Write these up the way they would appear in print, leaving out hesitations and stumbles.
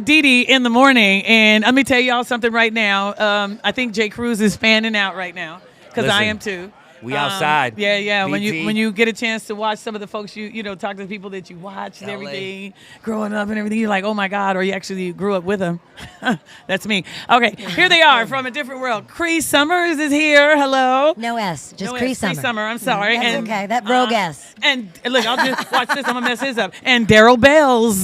DeDe in the morning, and let me tell y'all something right now. I think Jay Cruz is fanning out right now because I am too. We outside. Yeah. BT. When you get a chance to watch some of the folks you talk to the people that you watched and everything, growing up and everything, you're like, oh my God, or you actually grew up with them. That's me. Okay, here they are from a different world. Cree Summers is here. Hello. No S, just No, Cree it's Cree Summer. Summer. I'm sorry. That's okay. That rogue S. And look, I'll just watch this. I'm gonna mess his up. And Daryl Bells.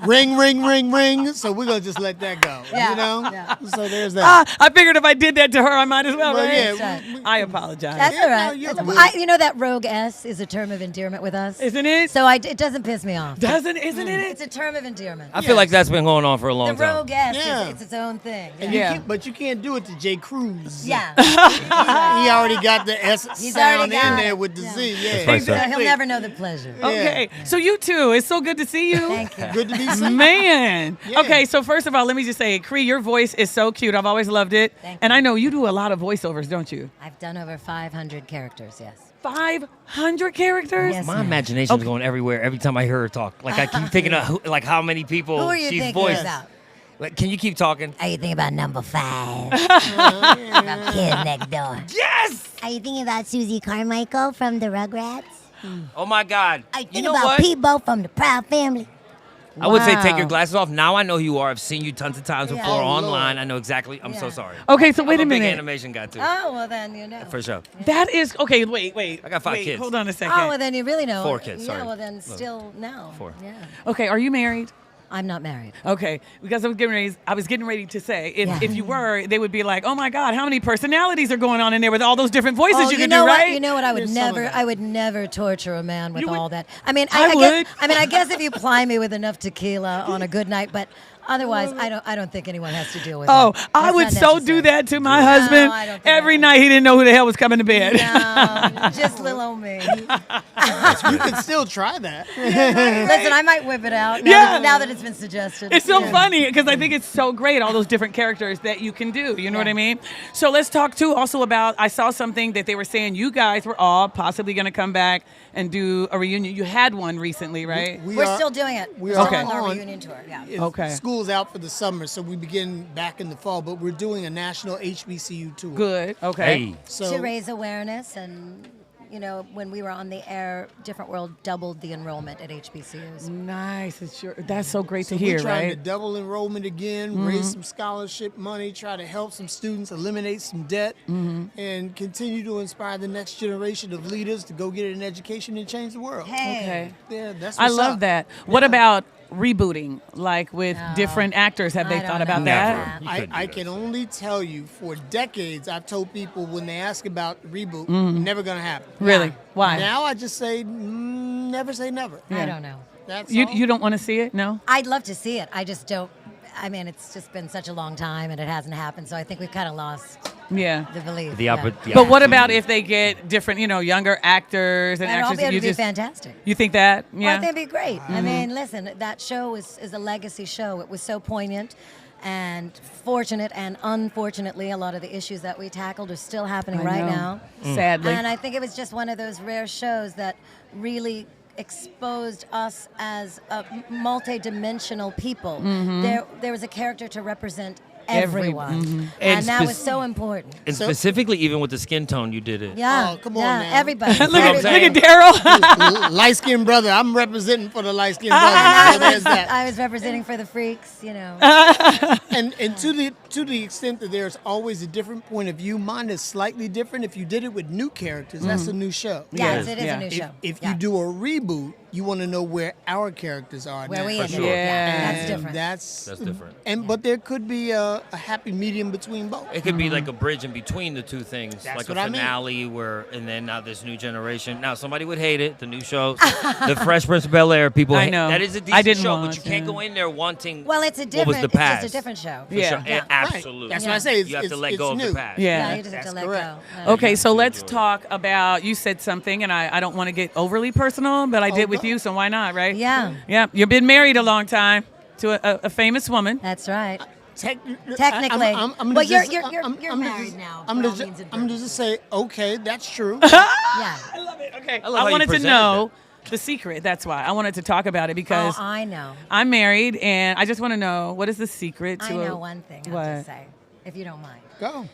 Ring, ring, ring, ring. So we're going to just let that go. Yeah. You know? Yeah. So there's that. I figured if I did that to her, I might as well, Well, right? yeah. I apologize. That's all right. you're That's- good. you know that rogue S is a term of endearment with us, Isn't it? so it doesn't piss me off. Isn't it? It's a term of endearment. I feel like that's been going on for a long The time. rogue S, Yeah. it's its own thing. And Yeah. you Yeah. can't, but you can't do it to Jay Cruz. Yeah. He already got the S He's sound already in got there it. with the Yeah. Z. Yeah. right, sir. He'll never know the pleasure. Okay, so you too. It's so good to see you. Thank you. Good to be seen. Man. Yeah. Okay, so first of all, let me just say, Cree, your voice is so cute. I've always loved it. Thank And you. I know you do a lot of voiceovers, don't you? I've done over 500 characters, yes. 500 characters? Yes. My ma'am. imagination's going everywhere every time I hear her talk. Like I keep thinking of how many people Who are you she's thinking voiced. about? Like, can you keep talking? Are you thinking about number 5? The kid next door. Yes. Are you thinking about Susie Carmichael from the Rugrats? Oh my God. Are you You thinking know about what? Peebo from the Proud Family? I would say take Wow. your glasses off. Now I know who you are. I've seen you tons of times before Oh, online. Lord. I know exactly. I'm so Yeah. sorry. Okay, so wait I'm a a big minute. animation guy too. Oh, well then you know. For sure. That is, okay, wait. I got 5 kids. Hold on a second. Oh, well then you really know. 4 kids, Yeah, sorry. well then still no. 4. Yeah. Okay, are you married? I'm not married. Okay, because I was getting ready to say, Yeah. if you were, they would be like, oh my God, how many personalities are going on in there with all those different voices Oh, you you can know do, what? right? You know what? I would There's some of never. that. I would never torture a man with You would- all that. I mean, I I would. guess. I mean, I guess if you ply me with enough tequila on a good night, but otherwise, I don't think anyone has to deal with Oh, that. I That's would not so necessary. do that to my No, husband. I don't think Every I- night he didn't know who the hell was coming to bed. No, just little old me. You can still try that. Listen, I might whip it out now, Yeah. now that it's been suggested. It's so funny because I think it's so great, all those different characters that you can do. You know what I mean? So let's talk too also about, I saw something that they were saying you guys were all possibly going to come back and do a reunion. You had one recently, right? We're still doing it. we We're are still on our on- reunion tour. Yeah. It's- Okay. School's out for the summer, so we begin back in the fall, but we're doing a national HBCU tour. Good. Okay. Hey. So To raise awareness and. You know, when we were on the air, Different World doubled the enrollment at HBCUs. Nice. That's so great to we're hear, trying to right? double enrollment again, raise some scholarship money, try to help some students eliminate some debt, and continue to inspire the next generation of leaders to go get an education and change the world. Hey. Okay. Yeah, that's I what's love up. that. What about rebooting, like with different actors? Have they I thought don't about know. that? You I couldn't do I that. can only tell you, for decades, I've told people when they ask about reboot, never gonna happen. Really? Why? Now I just say, never say never. I don't know. That's You all. you don't want to see it? No. I'd love to see it. I just don't. I mean, it's just been such a long time and it hasn't happened. So I think we've kind of lost Yeah. the belief. The yeah. But what about if they get different, younger actors and That'd all actors? be that able you to be just fantastic. you think that? Well, I Yeah. think it'd be great. I mean, listen, that show is a legacy show. It was so poignant and fortunate, and unfortunately, a lot of the issues that we tackled are still happening I right know. now. Sadly. And I think it was just one of those rare shows that really exposed us as multi-dimensional people. There was a character to represent everyone, And and that was spec- so important. And specifically, even with the skin tone, you did it. Yeah, Oh, come on yeah, now. everybody. look what I'm at saying? Daryl. Light skinned brother. I'm representing for the light skinned brother. So there's that. I was representing for the freaks, you know. And to the extent that there's always a different point of view, mine is slightly different. If you did it with new characters, that's a new show. Yes, it is Yeah. a new show. If Yeah. you do a reboot, you want to know where our characters are Where now. we For ended sure. up. Yeah. Yeah, that's And different. That's different. But there could be a happy medium between both. It could be like a bridge in between the two things, That's like what a I mean. finale and then now this new generation. Now somebody would hate it. The new show, The Fresh Prince of Bel Air. People, I know. that is a I decent didn't show, watch, but you can't yeah. go in there wanting. Well, it's a what different. was the It's past. just a different show. For Yeah. sure. Yeah. Absolutely. That's Yeah. what I say. You have to let it's go of new. the past. Yeah. Yeah, you just have That's to let correct. go. Okay, so let's enjoy it. talk about, you said something, and I don't want to get overly personal, but I did with no. you, so why not, right? Yeah. Yeah, you've been married a long time to a famous woman. That's right. Technically, Technically. I'm Well, gonna you're- just- you're- I'm- you're I'm gonna married just- now, I'm for gonna all ju- means and I'm gonna just say, okay, that's true. Yeah. I love it. Okay, I love how I you wanted to presented know the secret. That's why I wanted to talk about it because I know. I'm married and I just want to know what is the secret to I know one thing. I'll just say, if you don't mind. Go.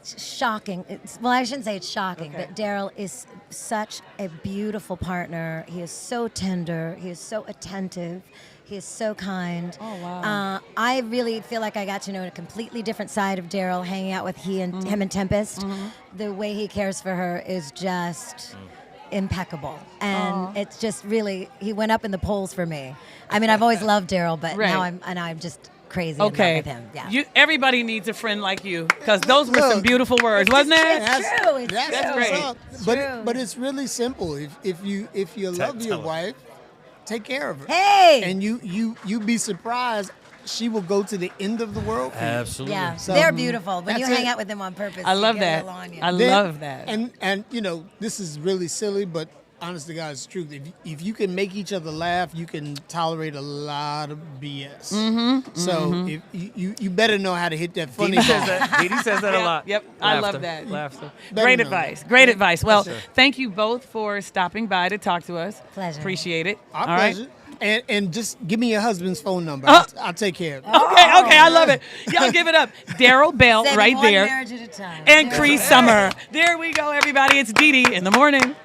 It's shocking. Well, I shouldn't say it's shocking, Okay. but Daryl is such a beautiful partner. He is so tender. He is so attentive. He is so kind. Oh, wow. I really feel like I got to know a completely different side of Daryl hanging out with him and Tempest. The way he cares for her is just impeccable. And it's just really, he went up in the polls for me. I mean, I've always loved Daryl, but Right. now I'm just crazy in love Okay. with him. Yeah. Everybody needs a friend like you because those were some beautiful words, wasn't it? It's true. It's That's true. great. what's up. true. But it's really simple. If you love your tell her. wife, take care of her. Hey! And you be surprised. She will go to the end of the world for you. Absolutely. Yeah, So, they're beautiful. When you that's hang it. out with them on purpose, I you love get that. along, you. I Then- love that. And this is really silly, but honest to God, it's true. If you can make each other laugh, you can tolerate a lot of BS. So if you better know how to hit that funny DeDe says bone. that. DeDe says that a lot. Yep, I love Laughter. that. Laughter. Better Great know advice. that. Great advice. Well, Sure. thank you both for stopping by to talk to us. Pleasure. Appreciate it. Our All right. pleasure. And just give me your husband's phone number. Oh. I'll take care of it. Okay, I love it. Y'all give it up. Daryl Bell Saving right one there. marriage at a time. And Daryl. Cree Summer. There we go, everybody. It's DeDe in the morning.